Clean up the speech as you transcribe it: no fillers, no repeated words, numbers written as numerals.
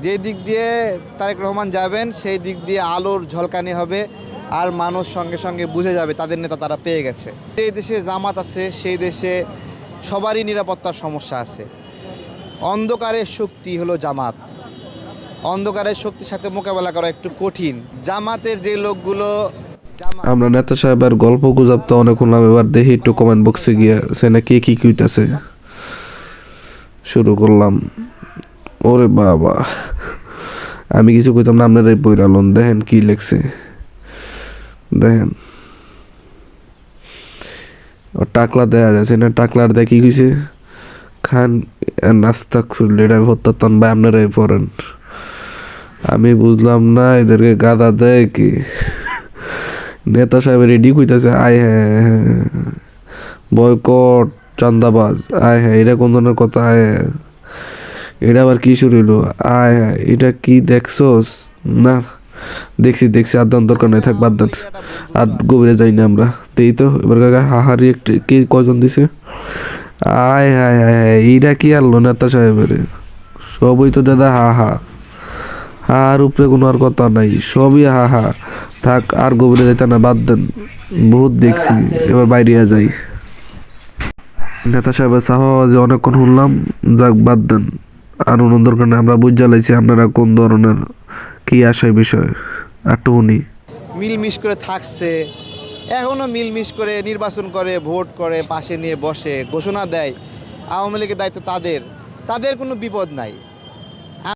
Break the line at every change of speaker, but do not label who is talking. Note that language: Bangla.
যে দিক দিয়ে তারেক রহমান যাবেন সেই দিক দিয়ে আলোর ঝলকানি হবে, আর মানুষ সঙ্গে সঙ্গে বুঝে যাবে তাদের নেতা তারা পেয়ে গেছে। যে দেশে জামাত আছে সেই দেশে সবারই নিরাপত্তার সমস্যা আছে। অন্ধকারের শক্তি হলো জামাত, অন্ধকারের শক্তির সাথে মোকাবেলা করা একটু কঠিন। জামাতের যে লোকগুলো
আমরা নেতা সাহেবের গল্প গুজব তো অনেক শুনলাম, এবার দেখি একটু কমেন্ট বক্সে গিয়ে সেনা কে কি কইতাছে। শুরু করলাম। ওরে বাবা, আমি কিছু কইতাম না, আপনারাই পইরালন। দেখেন কি লেখছে, দেখেন। ও টাকলা দেয়া যাচ্ছে না, টাকলার দেয় কি কইছে, খান নাস্তা খুললে এটা হত্যাতন ভাই আপনারাই পড়েন। আমি বুঝলাম না এদেরকে গাদা দেয় কি। নেতা সাহেব রেডি কইতাছে, আয় হ্যাঁ বয়কট চান্দাবাজ, আয় হ্যাঁ এটা কোন ধরনের কথা, আয় হ্যাঁ এটা আবার কি শুরু হইলো, আয় হ্যাঁ এটা কি দেখছোস না। দেখছি আর দেন দরকার নেই, থাক বাদ দেন, আর গভীরে যাই না আমরা। তেই তো এবার কাকা হাহারি একটু কে কজন দিছে, আয় হায় হায় হায় এইটা কি আনলো নেতা সাহেবের, সবই তো দাদা হা হা, আর উপরে কোনো আর কথা নাই, সবই হা হা। থাক আর গভীরে যাইতে না, বাদ দেন, বহুত দেখছি, এবার বাইরে যাই। নেতা সাহেবের সাহবাজে অনেকক্ষণ শুনলাম, যাক বাদ দেন, আর অন্য দরকার নেই। আমরা বুঝ জ্বালাইছি আপনারা কোন ধরনের কি আশায় বিষয়, একটু উনি
মিলমিশ করে থাকছে, এখনও মিলমিশ করে নির্বাচন করে, ভোট করে, পাশে নিয়ে বসে, ঘোষণা দেয়। আওয়ামী লীগের দায়িত্ব তাদের, তাদের কোনো বিপদ নাই।